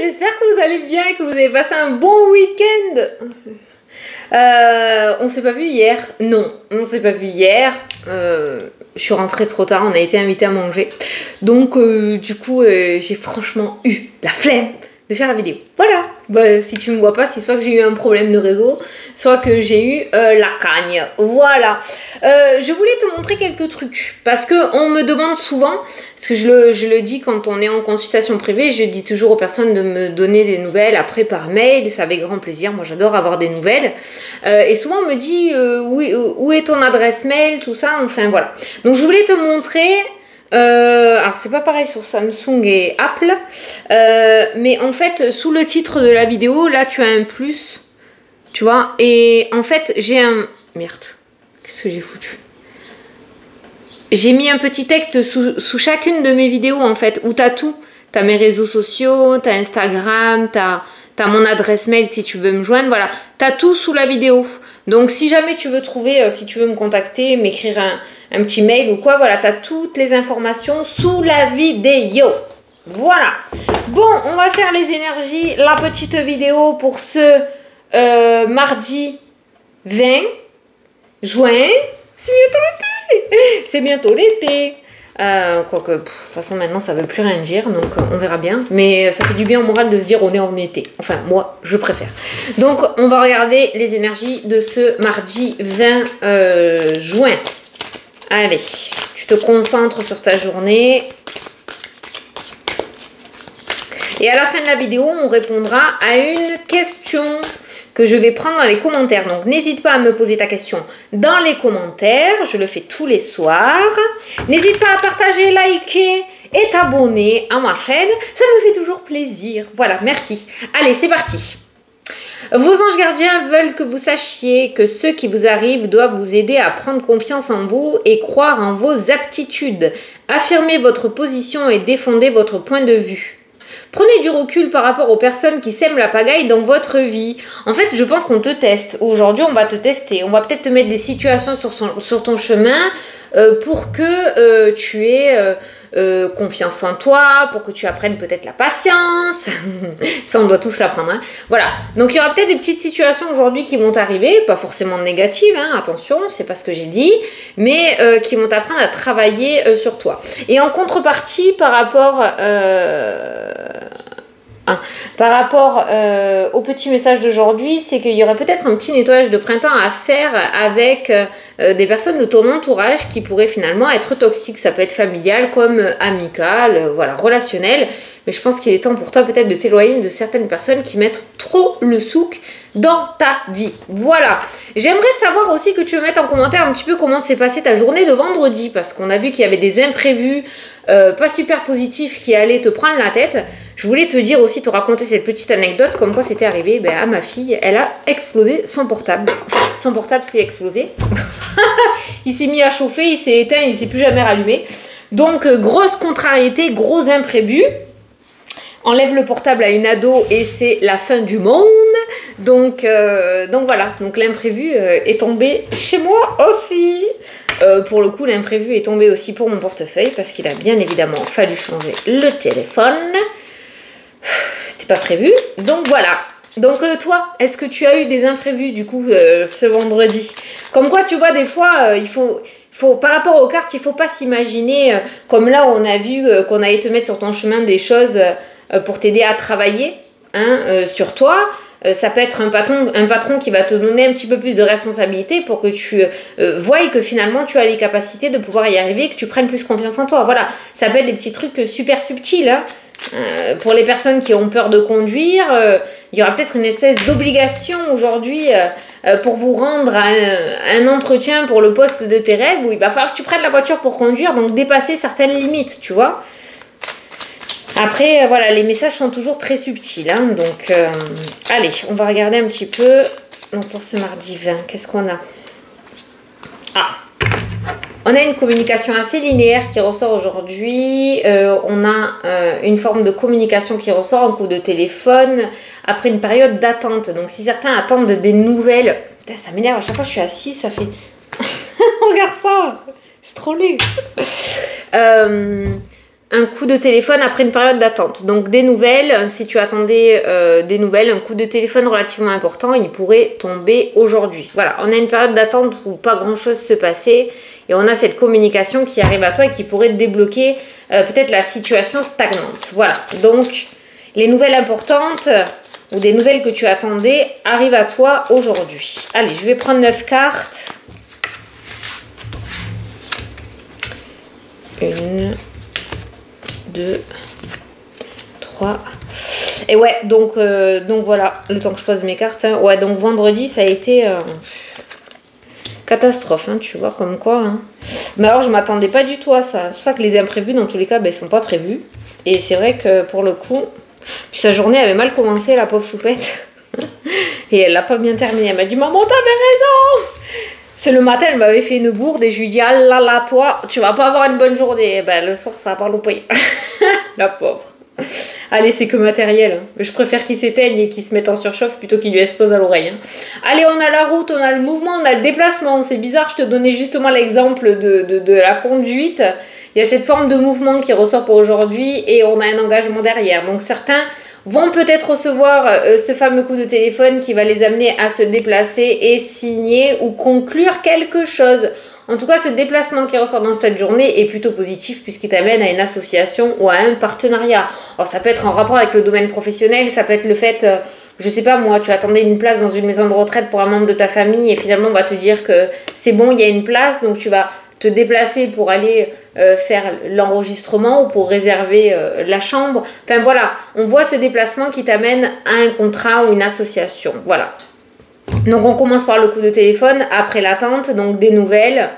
j'espère que vous allez bien et que vous avez passé un bon week-end. On s'est pas vu hier. Non, on s'est pas vu hier. Je suis rentrée trop tard, on a été invités à manger. Donc du coup, j'ai franchement eu la flemme de faire la vidéo. Voilà. Bah, si tu me vois pas, c'est soit que j'ai eu un problème de réseau, soit que j'ai eu la cagne. Voilà. Je voulais te montrer quelques trucs parce que on me demande souvent, parce que je le dis quand on est en consultation privée, je dis toujours aux personnes de me donner des nouvelles après par mail, c'est avec grand plaisir. Moi, j'adore avoir des nouvelles. Et souvent, on me dit où est ton adresse mail, tout ça. Enfin voilà. Donc, je voulais te montrer. Alors c'est pas pareil sur Samsung et Apple, mais en fait sous le titre de la vidéo, là tu as un plus, tu vois, et en fait j'ai un... Merde, qu'est-ce que j'ai foutu? J'ai mis un petit texte sous chacune de mes vidéos en fait, où t'as tout, t'as mes réseaux sociaux, t'as Instagram, t'as mon adresse mail si tu veux me joindre, voilà, t'as tout sous la vidéo. Donc si jamais tu veux trouver, si tu veux me contacter, m'écrire un petit mail ou quoi, voilà, tu as toutes les informations sous la vidéo. Voilà. Bon, on va faire les énergies, la petite vidéo pour ce mardi 20 juin. C'est bientôt l'été. C'est bientôt l'été. Quoique, de toute façon, maintenant, ça ne veut plus rien dire, donc on verra bien. Mais ça fait du bien au moral de se dire on est en été. Enfin, moi, je préfère. Donc, on va regarder les énergies de ce mardi 20 juin. Allez, tu te concentres sur ta journée. Et à la fin de la vidéo, on répondra à une question que je vais prendre dans les commentaires. Donc, n'hésite pas à me poser ta question dans les commentaires. Je le fais tous les soirs. N'hésite pas à partager, liker et t'abonner à ma chaîne. Ça me fait toujours plaisir. Voilà, merci. Allez, c'est parti. Vos anges gardiens veulent que vous sachiez que ce qui vous arrive doit vous aider à prendre confiance en vous et croire en vos aptitudes. Affirmez votre position et défendez votre point de vue. Prenez du recul par rapport aux personnes qui sèment la pagaille dans votre vie. En fait, je pense qu'on te teste. Aujourd'hui, on va te tester. On va peut-être te mettre des situations sur ton chemin pour que tu aies confiance en toi, pour que tu apprennes peut-être la patience. Ça, on doit tous l'apprendre. Hein. Voilà. Donc, il y aura peut-être des petites situations aujourd'hui qui vont arriver, pas forcément négatives, hein, attention, c'est pas ce que j'ai dit, mais qui vont t'apprendre à travailler sur toi. Et en contrepartie, par rapport au petit message d'aujourd'hui, c'est qu'il y aurait peut-être un petit nettoyage de printemps à faire avec des personnes de ton entourage qui pourraient finalement être toxiques. Ça peut être familial comme amical, voilà, relationnel. Mais je pense qu'il est temps pour toi peut-être de t'éloigner de certaines personnes qui mettent trop le souk dans ta vie. Voilà. J'aimerais savoir aussi que tu me mettes en commentaire un petit peu comment s'est passée ta journée de vendredi, parce qu'on a vu qu'il y avait des imprévus pas super positifs qui allaient te prendre la tête. Je voulais te dire aussi, te raconter cette petite anecdote, comme quoi c'était arrivé à ma fille. Elle a explosé son portable. Enfin, son portable s'est explosé. Il s'est mis à chauffer, il s'est éteint, il ne s'est plus jamais rallumé. Donc, grosse contrariété, gros imprévu. Enlève le portable à une ado et c'est la fin du monde. Donc voilà, donc l'imprévu est tombé chez moi aussi. Pour le coup, l'imprévu est tombé aussi pour mon portefeuille parce qu'il a bien évidemment fallu changer le téléphone. C'était pas prévu. Donc voilà. Donc toi, est-ce que tu as eu des imprévus du coup ce vendredi? Comme quoi, tu vois, des fois, il faut, par rapport aux cartes, il ne faut pas s'imaginer, comme là, on a vu qu'on allait te mettre sur ton chemin des choses pour t'aider à travailler sur toi. Ça peut être un patron qui va te donner un petit peu plus de responsabilité pour que tu voies que finalement tu as les capacités de pouvoir y arriver, que tu prennes plus confiance en toi. Voilà, ça peut être des petits trucs super subtils. Hein. Pour les personnes qui ont peur de conduire, il y aura peut-être une espèce d'obligation aujourd'hui pour vous rendre à un entretien pour le poste de tes rêves où il va falloir que tu prennes la voiture pour conduire, donc dépasser certaines limites, tu vois. Après, voilà, les messages sont toujours très subtils. Hein, donc, allez, on va regarder un petit peu. Donc, pour ce mardi 20, qu'est-ce qu'on a? Ah, on a une communication assez linéaire qui ressort aujourd'hui. On a une forme de communication qui ressort, un coup de téléphone, après une période d'attente. Donc, si certains attendent des nouvelles... Putain, ça m'énerve, à chaque fois que je suis assise, ça fait... Regarde ça, c'est trop laid. un coup de téléphone après une période d'attente. Donc des nouvelles, si tu attendais des nouvelles, un coup de téléphone relativement important, il pourrait tomber aujourd'hui. Voilà, on a une période d'attente où pas grand-chose se passait et on a cette communication qui arrive à toi et qui pourrait débloquer peut-être la situation stagnante. Voilà, donc les nouvelles importantes ou des nouvelles que tu attendais arrivent à toi aujourd'hui. Allez, je vais prendre 9 cartes. 1, 2, 3. Et ouais, donc voilà, le temps que je pose mes cartes. Hein. Ouais, donc vendredi, ça a été catastrophe, hein, tu vois, comme quoi. Hein. Mais alors, je m'attendais pas du tout à ça. C'est pour ça que les imprévus, dans tous les cas, ben, ils sont pas prévus. Et c'est vrai que pour le coup, puis sa journée avait mal commencé, la pauvre choupette. Et elle l'a pas bien terminée. Elle m'a dit, maman, t'avais raison. C'est le matin, elle m'avait fait une bourde et je lui dis, ah là là, toi, tu vas pas avoir une bonne journée. Et ben, le soir, ça va pas louper. La pauvre. Allez, c'est que matériel. Hein. Je préfère qu'il s'éteigne et qu'il se mette en surchauffe plutôt qu'il lui explose à l'oreille. Hein. Allez, on a la route, on a le mouvement, on a le déplacement. C'est bizarre, je te donnais justement l'exemple de la conduite. Il y a cette forme de mouvement qui ressort pour aujourd'hui et on a un engagement derrière. Donc certains vont peut-être recevoir ce fameux coup de téléphone qui va les amener à se déplacer et signer ou conclure quelque chose. En tout cas, ce déplacement qui ressort dans cette journée est plutôt positif puisqu'il t'amène à une association ou à un partenariat. Alors ça peut être en rapport avec le domaine professionnel, ça peut être le fait, je sais pas moi, tu attendais une place dans une maison de retraite pour un membre de ta famille et finalement on va te dire que c'est bon, il y a une place, donc tu vas te déplacer pour aller faire l'enregistrement ou pour réserver la chambre. Enfin voilà, on voit ce déplacement qui t'amène à un contrat ou une association. Voilà. Donc on commence par le coup de téléphone, après l'attente, donc des nouvelles,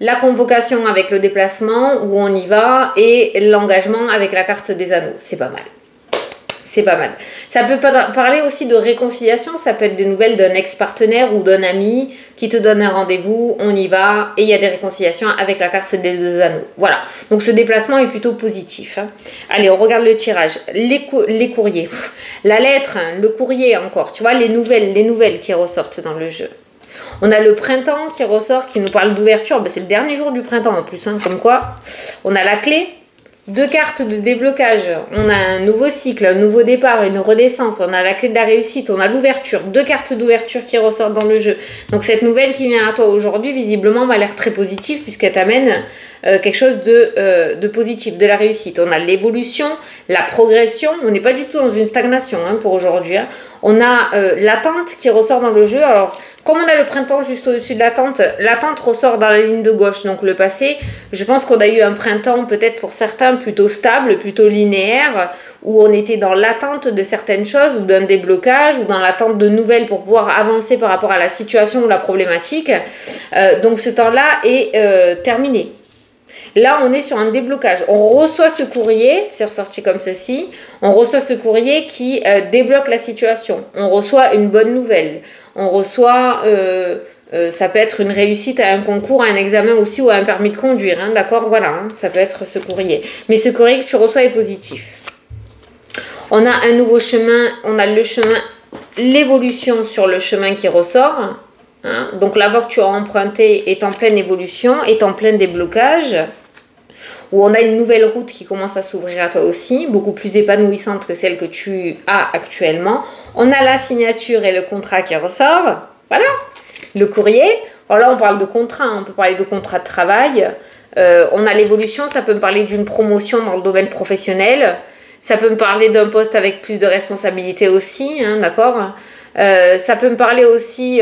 la convocation avec le déplacement où on y va et l'engagement avec la carte des anneaux. C'est pas mal. C'est pas mal. Ça peut parler aussi de réconciliation, ça peut être des nouvelles d'un ex-partenaire ou d'un ami qui te donne un rendez-vous, on y va et il y a des réconciliations avec la carte des 2 anneaux. Voilà, donc ce déplacement est plutôt positif. Hein. Allez, on regarde le tirage. Les courriers, la lettre, hein, le courrier encore, tu vois, les nouvelles qui ressortent dans le jeu. On a le printemps qui ressort, qui nous parle d'ouverture, ben, c'est le dernier jour du printemps en plus, hein, comme quoi. On a la clé. 2 cartes de déblocage, on a un nouveau cycle, un nouveau départ, une renaissance, on a la clé de la réussite, on a l'ouverture, 2 cartes d'ouverture qui ressortent dans le jeu. Donc cette nouvelle qui vient à toi aujourd'hui, visiblement, m'a l'air très positive puisqu'elle t'amène quelque chose de positif, de la réussite. On a l'évolution, la progression, on n'est pas du tout dans une stagnation hein, pour aujourd'hui. Hein. On a l'attente qui ressort dans le jeu. Alors, comme on a le printemps juste au-dessus de l'attente ressort dans la ligne de gauche, donc le passé. Je pense qu'on a eu un printemps peut-être pour certains plutôt stable, plutôt linéaire, où on était dans l'attente de certaines choses, ou d'un déblocage, ou dans l'attente de nouvelles pour pouvoir avancer par rapport à la situation ou la problématique. Donc ce temps-là est terminé. Là, on est sur un déblocage. On reçoit ce courrier, c'est ressorti comme ceci. On reçoit ce courrier qui débloque la situation. On reçoit une bonne nouvelle. On reçoit, ça peut être une réussite à un concours, à un examen aussi ou à un permis de conduire. Hein, d'accord, voilà, hein, ça peut être ce courrier. Mais ce courrier que tu reçois est positif. On a un nouveau chemin, on a le chemin, l'évolution sur le chemin qui ressort. Hein, donc la voie que tu as empruntée est en pleine évolution, est en plein déblocage. Où on a une nouvelle route qui commence à s'ouvrir à toi aussi, beaucoup plus épanouissante que celle que tu as actuellement. On a la signature et le contrat qui ressort. Voilà, le courrier. Alors là, on parle de contrat, on peut parler de contrat de travail. On a l'évolution, ça peut me parler d'une promotion dans le domaine professionnel. Ça peut me parler d'un poste avec plus de responsabilité aussi, hein, d'accord. Ça peut me parler aussi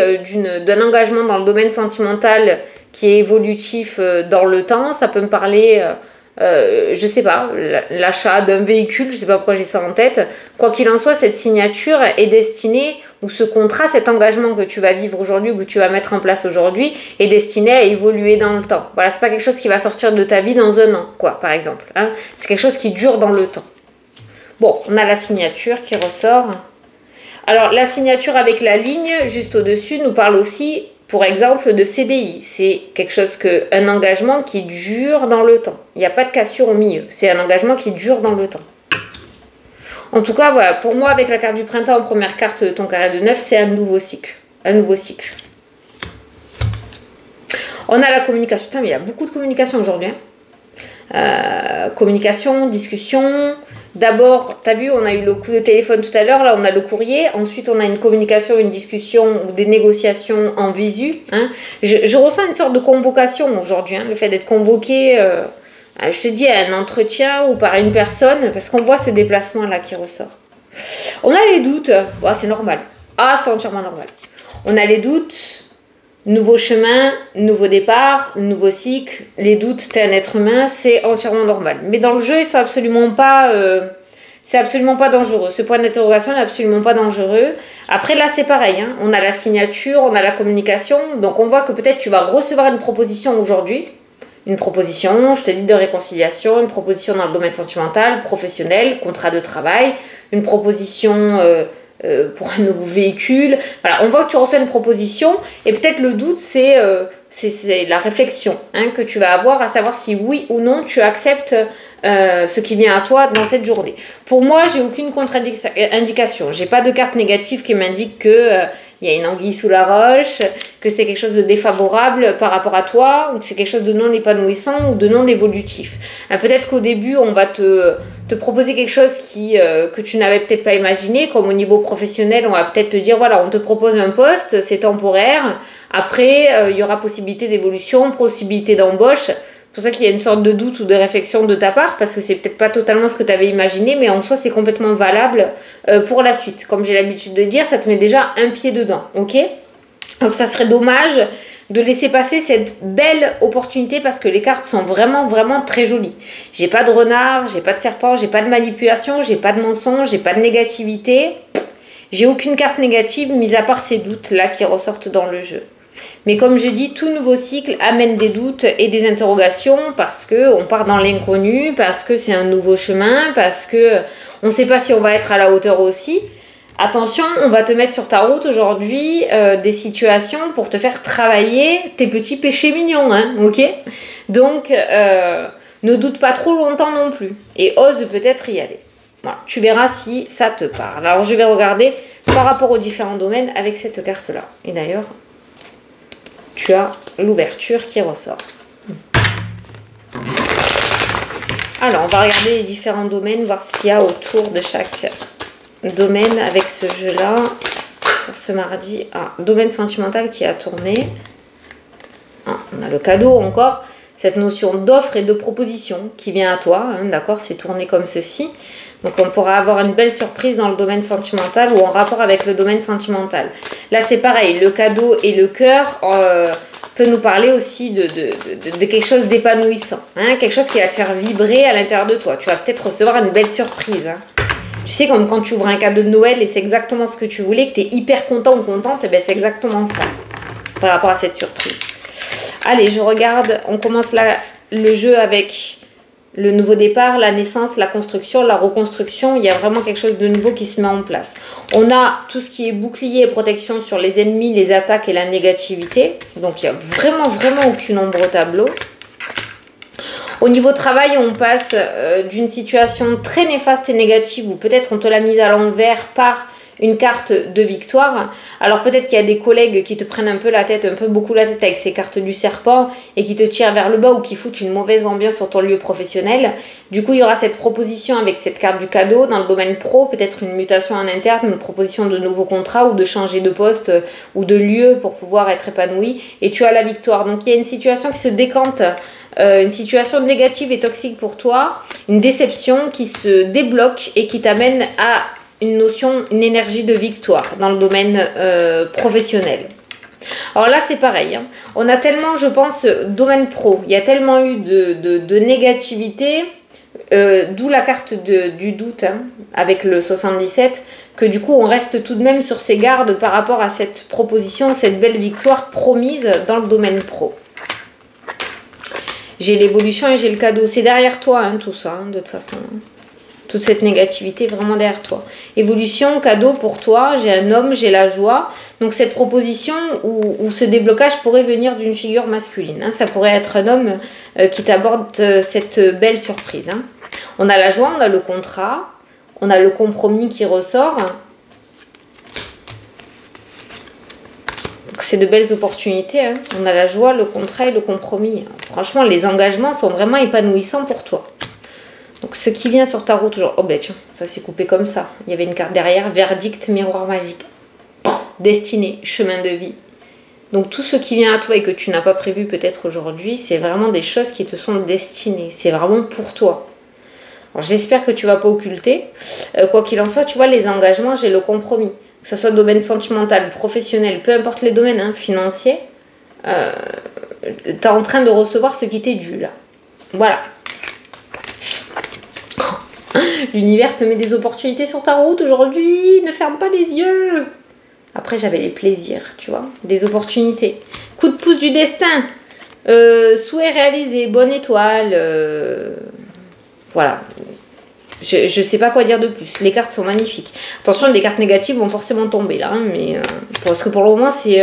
d'un engagement dans le domaine sentimental qui est évolutif dans le temps. Ça peut me parler... je sais pas, l'achat d'un véhicule, je sais pas pourquoi j'ai ça en tête. Quoi qu'il en soit, cette signature est destinée, ou ce contrat, cet engagement que tu vas vivre aujourd'hui, ou que tu vas mettre en place aujourd'hui, est destiné à évoluer dans le temps. Voilà, c'est pas quelque chose qui va sortir de ta vie dans 1 an, quoi, par exemple. Hein. C'est quelque chose qui dure dans le temps. Bon, on a la signature qui ressort. Alors, la signature avec la ligne, juste au-dessus, nous parle aussi... Pour exemple, de CDI, c'est quelque chose un engagement qui dure dans le temps. Il n'y a pas de cassure au milieu. C'est un engagement qui dure dans le temps. En tout cas, voilà, pour moi, avec la carte du printemps en première carte de ton carré de 9, c'est un nouveau cycle. Un nouveau cycle. On a la communication. Putain, mais il y a beaucoup de communication aujourd'hui. Hein. communication, discussion. D'abord, tu as vu, on a eu le coup de téléphone tout à l'heure, là on a le courrier, ensuite on a une communication, une discussion ou des négociations en visu. Hein. Je ressens une sorte de convocation aujourd'hui, hein, le fait d'être convoqué, je te dis, à un entretien ou par une personne, parce qu'on voit ce déplacement-là qui ressort. On a les doutes, c'est normal. Ah, c'est entièrement normal. On a les doutes, nouveau chemin, nouveau départ, nouveau cycle. Les doutes, t'es un être humain, c'est entièrement normal. Mais dans le jeu, c'est absolument pas dangereux. Ce point d'interrogation n'est absolument pas dangereux. Après, là, c'est pareil. Hein. On a la signature, on a la communication. Donc, on voit que peut-être tu vas recevoir une proposition aujourd'hui. Une proposition, je te dis, de réconciliation, une proposition dans le domaine sentimental, professionnel, contrat de travail, une proposition pour un nouveau véhicule. Voilà, on voit que tu reçois une proposition et peut-être le doute, c'est la réflexion hein, que tu vas avoir à savoir si oui ou non tu acceptes ce qui vient à toi dans cette journée. Pour moi, j'ai aucune contre-indication. J'ai pas de carte négative qui m'indique que il y a une anguille sous la roche, que c'est quelque chose de défavorable par rapport à toi, ou que c'est quelque chose de non épanouissant ou de non évolutif. Peut-être qu'au début, on va te proposer quelque chose que tu n'avais peut-être pas imaginé, comme au niveau professionnel, on va peut-être te dire, voilà, on te propose un poste, c'est temporaire, après, il y aura possibilité d'évolution, possibilité d'embauche. C'est pour ça qu'il y a une sorte de doute ou de réflexion de ta part, parce que c'est peut-être pas totalement ce que tu avais imaginé, mais en soi, c'est complètement valable pour la suite. Comme j'ai l'habitude de dire, ça te met déjà un pied dedans, ok? Donc ça serait dommage de laisser passer cette belle opportunité parce que les cartes sont vraiment, vraiment très jolies. J'ai pas de renard, j'ai pas de serpent, j'ai pas de manipulation, j'ai pas de mensonge, j'ai pas de négativité. J'ai aucune carte négative, mis à part ces doutes-là qui ressortent dans le jeu. Mais comme je dis, tout nouveau cycle amène des doutes et des interrogations parce qu'on part dans l'inconnu, parce que c'est un nouveau chemin, parce qu'on ne sait pas si on va être à la hauteur aussi. Attention, on va te mettre sur ta route aujourd'hui des situations pour te faire travailler tes petits péchés mignons, hein, ok? Donc, ne doute pas trop longtemps non plus et ose peut-être y aller. Voilà, tu verras si ça te parle. Alors, je vais regarder par rapport aux différents domaines avec cette carte-là. Et d'ailleurs, tu as l'ouverture qui ressort. Alors, on va regarder les différents domaines, voir ce qu'il y a autour de chaque domaine avec ce jeu-là. Pour ce mardi, domaine sentimental qui a tourné. On a le cadeau encore. Cette notion d'offre et de proposition qui vient à toi. Hein, d'accord, c'est tourné comme ceci. Donc, on pourra avoir une belle surprise dans le domaine sentimental ou en rapport avec le domaine sentimental. Là, c'est pareil. Le cadeau et le cœur peut nous parler aussi de quelque chose d'épanouissant. Hein, quelque chose qui va te faire vibrer à l'intérieur de toi. Tu vas peut-être recevoir une belle surprise. Hein. Tu sais, comme quand tu ouvres un cadeau de Noël et c'est exactement ce que tu voulais, que tu es hyper content ou contente, ben c'est exactement ça par rapport à cette surprise. Allez, je regarde. On commence là le jeu avec le nouveau départ, la naissance, la construction, la reconstruction. Il y a vraiment quelque chose de nouveau qui se met en place. On a tout ce qui est bouclier et protection sur les ennemis, les attaques et la négativité. Donc, il n'y a vraiment, vraiment aucune ombre au tableau. Au niveau travail, on passe d'une situation très néfaste et négative où peut-être on te l'a mise à l'envers par une carte de victoire. Alors peut-être qu'il y a des collègues qui te prennent un peu la tête, un peu beaucoup la tête avec ces cartes du serpent et qui te tirent vers le bas ou qui foutent une mauvaise ambiance sur ton lieu professionnel. Du coup, il y aura cette proposition avec cette carte du cadeau dans le domaine pro, peut-être une mutation en interne, une proposition de nouveaux contrats ou de changer de poste ou de lieu pour pouvoir être épanoui. Et tu as la victoire. Donc il y a une situation qui se décante. Une situation négative et toxique pour toi, une déception qui se débloque et qui t'amène à une énergie de victoire dans le domaine professionnel. Alors là, c'est pareil. Hein. On a tellement, je pense, domaine pro, il y a tellement eu de négativité, d'où la carte du doute hein, avec le 77, que du coup, on reste tout de même sur ses gardes par rapport à cette proposition, cette belle victoire promise dans le domaine pro. J'ai l'évolution et j'ai le cadeau. C'est derrière toi, hein, tout ça, hein, de toute façon. Toute cette négativité vraiment derrière toi. Évolution, cadeau pour toi. J'ai un homme, j'ai la joie. Donc cette proposition ou ce déblocage pourrait venir d'une figure masculine. Hein. Ça pourrait être un homme qui t'aborde cette belle surprise. Hein. On a la joie, on a le contrat. On a le compromis qui ressort. Donc Donc c'est de belles opportunités. Hein. On a la joie, le contrat et le compromis. Franchement, les engagements sont vraiment épanouissants pour toi. Donc ce qui vient sur ta route aujourd'hui... Oh ben tiens, ça s'est coupé comme ça. Il y avait une carte derrière. Verdict, miroir magique. Destinée, chemin de vie. Donc tout ce qui vient à toi et que tu n'as pas prévu peut-être aujourd'hui, c'est vraiment des choses qui te sont destinées. C'est vraiment pour toi. Alors j'espère que tu ne vas pas occulter. Quoi qu'il en soit, tu vois, les engagements, j'ai le compromis. Que ce soit domaine sentimental, professionnel, peu importe les domaines, hein, financiers, tu es en train de recevoir ce qui t'est dû là. Voilà. L'univers te met des opportunités sur ta route aujourd'hui. Ne ferme pas les yeux. Après, j'avais les plaisirs, tu vois, des opportunités. Coup de pouce du destin. Souhait réalisé, bonne étoile. Voilà. Je ne sais pas quoi dire de plus. Les cartes sont magnifiques. Attention, les cartes négatives vont forcément tomber là. Hein, mais, parce que pour le moment, c'est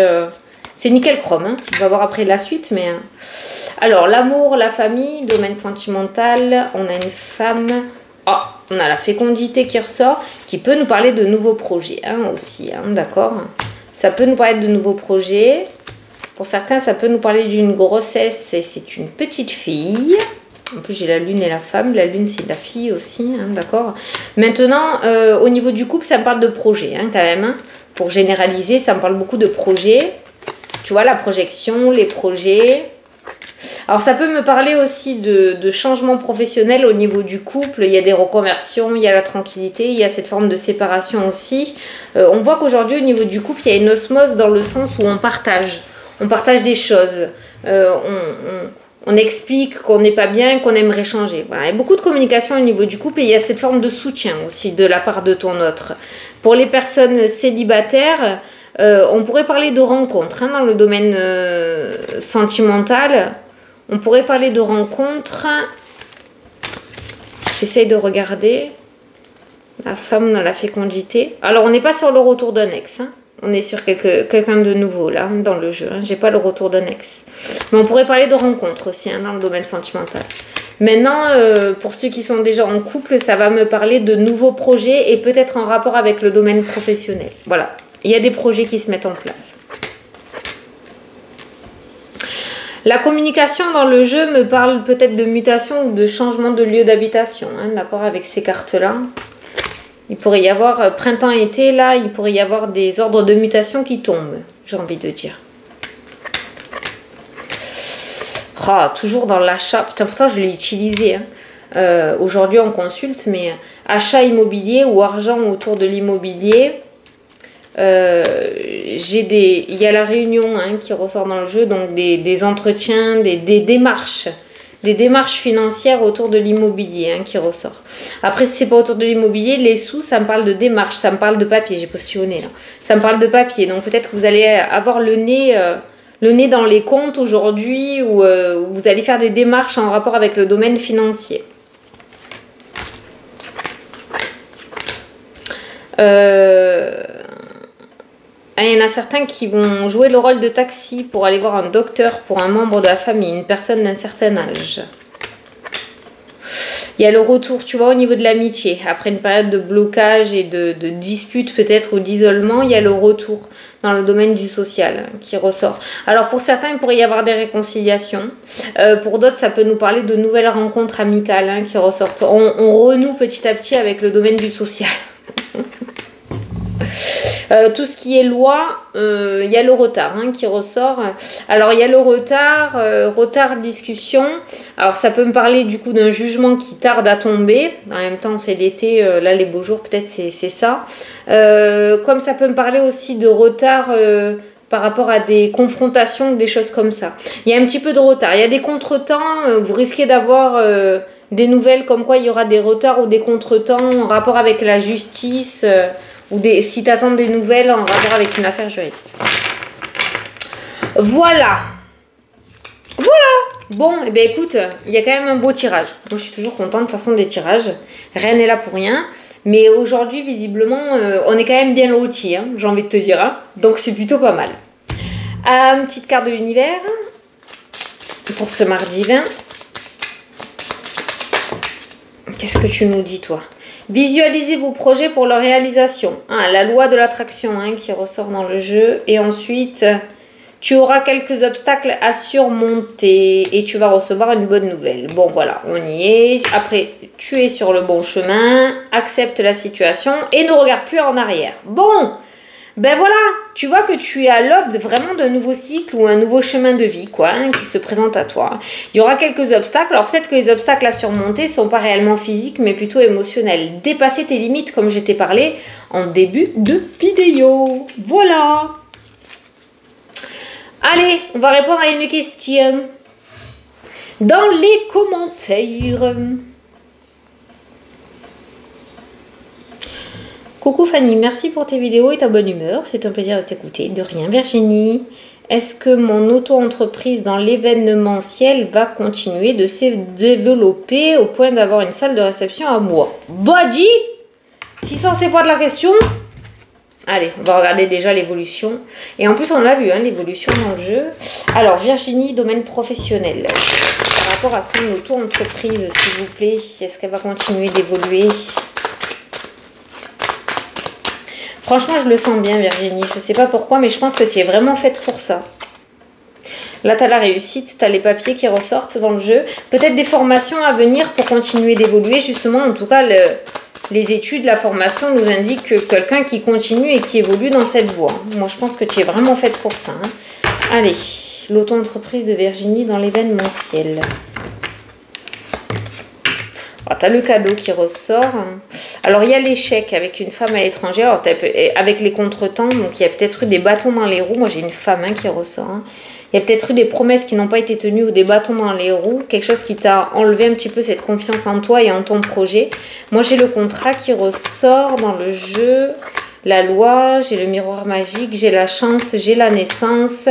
nickel chrome. Hein. On va voir après la suite. Mais, alors, l'amour, la famille, domaine sentimental. On a une femme... Oh, on a la fécondité qui ressort, qui peut nous parler de nouveaux projets hein, aussi, hein, d'accord. Ça peut nous parler de nouveaux projets. Pour certains, ça peut nous parler d'une grossesse et c'est une petite fille. En plus, j'ai la lune et la femme. La lune, c'est la fille aussi, hein, d'accord. Maintenant, au niveau du couple, ça me parle de projet hein, quand même. Hein. Pour généraliser, ça me parle beaucoup de projets. Tu vois, la projection, les projets... Alors ça peut me parler aussi de changement professionnel au niveau du couple, il y a des reconversions, il y a la tranquillité, il y a cette forme de séparation aussi. On voit qu'aujourd'hui au niveau du couple, il y a une osmose dans le sens où on partage des choses, on explique qu'on n'est pas bien, qu'on aimerait changer. Voilà. Il y a beaucoup de communication au niveau du couple et il y a cette forme de soutien aussi de la part de ton autre. Pour les personnes célibataires, on pourrait parler de rencontres hein, dans le domaine sentimental. On pourrait parler de rencontres. J'essaye de regarder. La femme dans la fécondité. Alors, on n'est pas sur le retour d'un ex. Hein. On est sur quelqu'un de nouveau, là, dans le jeu. Hein. J'ai pas le retour d'un ex. Mais on pourrait parler de rencontres aussi, hein, dans le domaine sentimental. Maintenant, pour ceux qui sont déjà en couple, ça va me parler de nouveaux projets et peut-être en rapport avec le domaine professionnel. Voilà. Il y a des projets qui se mettent en place. La communication dans le jeu me parle peut-être de mutation ou de changement de lieu d'habitation, hein, d'accord, avec ces cartes-là. Il pourrait y avoir, printemps-été, là, il pourrait y avoir des ordres de mutation qui tombent, j'ai envie de dire. Oh, toujours dans l'achat, putain, pourtant je l'ai utilisé. Hein. Aujourd'hui on consulte, mais achat immobilier ou argent autour de l'immobilier. Il y a la réunion hein, qui ressort dans le jeu, donc des entretiens, des démarches financières autour de l'immobilier hein, qui ressort. Après, si c'est pas autour de l'immobilier, les sous, ça me parle de démarches, ça me parle de papier, j'ai postillonné là. Ça me parle de papier, donc peut-être que vous allez avoir le nez dans les comptes aujourd'hui ou vous allez faire des démarches en rapport avec le domaine financier. Il y en a certains qui vont jouer le rôle de taxi pour aller voir un docteur pour un membre de la famille, une personne d'un certain âge. Il y a le retour, tu vois, au niveau de l'amitié. Après une période de blocage et de dispute peut-être ou d'isolement, il y a le retour dans le domaine du social hein, qui ressort. Alors pour certains, il pourrait y avoir des réconciliations. Pour d'autres, ça peut nous parler de nouvelles rencontres amicales hein, qui ressortent. On renoue petit à petit avec le domaine du social. Tout ce qui est loi, il y a le retard hein, qui ressort. Alors il y a le retard discussion. Alors ça peut me parler du coup d'un jugement qui tarde à tomber. En même temps c'est l'été, là les beaux jours peut-être c'est ça. Comme ça peut me parler aussi de retard par rapport à des confrontations ou des choses comme ça. Il y a un petit peu de retard, il y a des contretemps, vous risquez d'avoir des nouvelles comme quoi il y aura des retards ou des contretemps en rapport avec la justice. Ou si tu attends des nouvelles en rapport avec une affaire juridique. Voilà. Bon, et bien écoute, il y a quand même un beau tirage. Moi, je suis toujours contente de toute façon des tirages. Rien n'est là pour rien. Mais aujourd'hui, visiblement, on est quand même bien lotis, hein, j'ai envie de te dire. Hein. Donc, c'est plutôt pas mal. Une petite carte de l'univers pour ce mardi 20. Qu'est-ce que tu nous dis, toi ? Visualisez vos projets pour leur réalisation. Ah, la loi de l'attraction hein, qui ressort dans le jeu. Et ensuite, Tu auras quelques obstacles à surmonter et tu vas recevoir une bonne nouvelle. Bon, voilà, on y est. Après, tu es sur le bon chemin. Accepte la situation et ne regarde plus en arrière. Bon, ben voilà, tu vois que tu es à l'aube vraiment d'un nouveau cycle ou un nouveau chemin de vie, quoi, hein, qui se présente à toi. Il y aura quelques obstacles. Alors peut-être que les obstacles à surmonter ne sont pas réellement physiques, mais plutôt émotionnels. Dépasser tes limites, comme je t'ai parlé en début de vidéo. Voilà. Allez, on va répondre à une question dans les commentaires. Coucou Fanny, merci pour tes vidéos et ta bonne humeur. C'est un plaisir de t'écouter. De rien Virginie. Est-ce que mon auto-entreprise dans l'événementiel va continuer de se développer au point d'avoir une salle de réception à moi? Body, si ça c'est pas de la question. Allez, on va regarder déjà l'évolution. Et en plus, on l'a vu, hein, l'évolution dans le jeu. Alors, Virginie, domaine professionnel. Par rapport à son auto-entreprise, s'il vous plaît, est-ce qu'elle va continuer d'évoluer? Franchement, je le sens bien, Virginie. Je ne sais pas pourquoi, mais je pense que tu es vraiment faite pour ça. Là, tu as la réussite, tu as les papiers qui ressortent dans le jeu. Peut-être des formations à venir pour continuer d'évoluer, justement. En tout cas, les études, la formation nous indiquent que quelqu'un qui continue et qui évolue dans cette voie. Moi, je pense que tu es vraiment faite pour ça. Hein. Allez, l'auto-entreprise de Virginie dans l'événementiel. Oh, tu as le cadeau qui ressort. Alors, il y a l'échec avec une femme à l'étranger. Avec les contretemps, donc il y a peut-être eu des bâtons dans les roues. Moi, j'ai une femme qui ressort. Hein. Il y a peut-être eu des promesses qui n'ont pas été tenues ou des bâtons dans les roues. Quelque chose qui t'a enlevé un petit peu cette confiance en toi et en ton projet. Moi, j'ai le contrat qui ressort dans le jeu. La loi, j'ai le miroir magique, j'ai la chance, j'ai la naissance.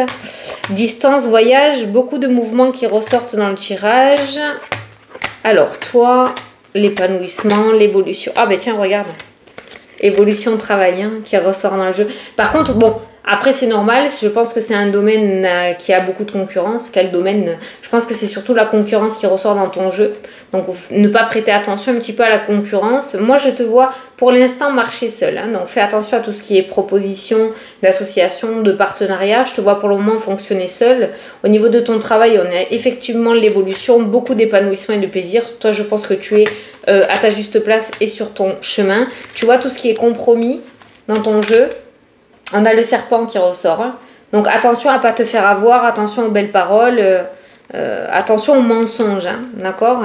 Distance, voyage, beaucoup de mouvements qui ressortent dans le tirage. Alors, toi, l'épanouissement, l'évolution. Ah, ben tiens, regarde. Évolution travail hein, qui ressort dans le jeu. Par contre, bon... Après, c'est normal, je pense que c'est un domaine qui a beaucoup de concurrence. Quel domaine? Je pense que c'est surtout la concurrence qui ressort dans ton jeu. Donc, ne pas prêter attention un petit peu à la concurrence. Moi, je te vois pour l'instant marcher seul. Hein. Donc, fais attention à tout ce qui est proposition, d'association, de partenariat. Je te vois pour le moment fonctionner seul. Au niveau de ton travail, on a effectivement l'évolution, beaucoup d'épanouissement et de plaisir. Toi, je pense que tu es à ta juste place et sur ton chemin. Tu vois tout ce qui est compromis dans ton jeu. On a le serpent qui ressort. Hein. Donc, attention à ne pas te faire avoir. Attention aux belles paroles. Attention aux mensonges. Hein, d'accord?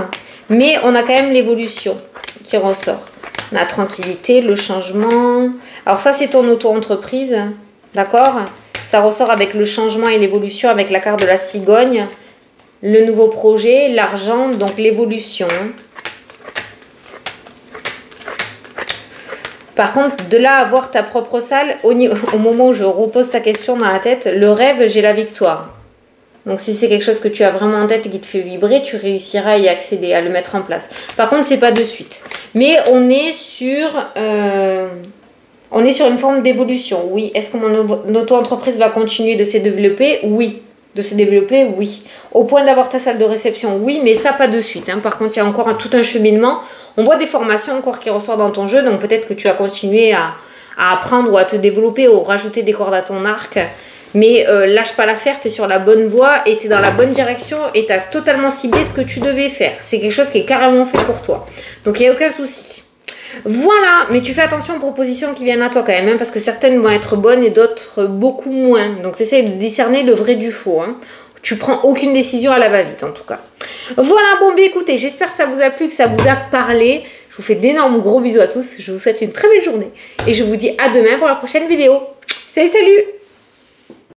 Mais on a quand même l'évolution qui ressort. La tranquillité, le changement. Alors, ça, c'est ton auto-entreprise. D'accord? Ça ressort avec le changement et l'évolution, avec la carte de la cigogne. Le nouveau projet, l'argent, donc l'évolution. Par contre, de là à avoir ta propre salle, au moment où je repose ta question dans la tête, le rêve, j'ai la victoire. Donc si c'est quelque chose que tu as vraiment en tête et qui te fait vibrer, tu réussiras à y accéder, à le mettre en place. Par contre, c'est pas de suite. Mais on est sur une forme d'évolution. Oui. Est-ce que mon auto-entreprise va continuer de se développer? Oui. De se développer, oui. Au point d'avoir ta salle de réception, oui, mais ça, pas de suite. Hein. Par contre, il y a encore tout un cheminement. On voit des formations encore qui ressortent dans ton jeu, donc peut-être que tu vas continuer à apprendre ou à te développer ou rajouter des cordes à ton arc. Mais lâche pas l'affaire, tu es sur la bonne voie et tu es dans la bonne direction et tu as totalement ciblé ce que tu devais faire. C'est quelque chose qui est carrément fait pour toi. Donc, il n'y a aucun souci. Voilà, mais tu fais attention aux propositions qui viennent à toi quand même, hein, parce que certaines vont être bonnes et d'autres beaucoup moins. Donc, tu essaies de discerner le vrai du faux. Hein. Tu prends aucune décision à la va-vite en tout cas. Voilà, bon, bien écoutez, j'espère que ça vous a plu, que ça vous a parlé. Je vous fais d'énormes gros bisous à tous. Je vous souhaite une très belle journée. Et je vous dis à demain pour la prochaine vidéo. Salut, salut!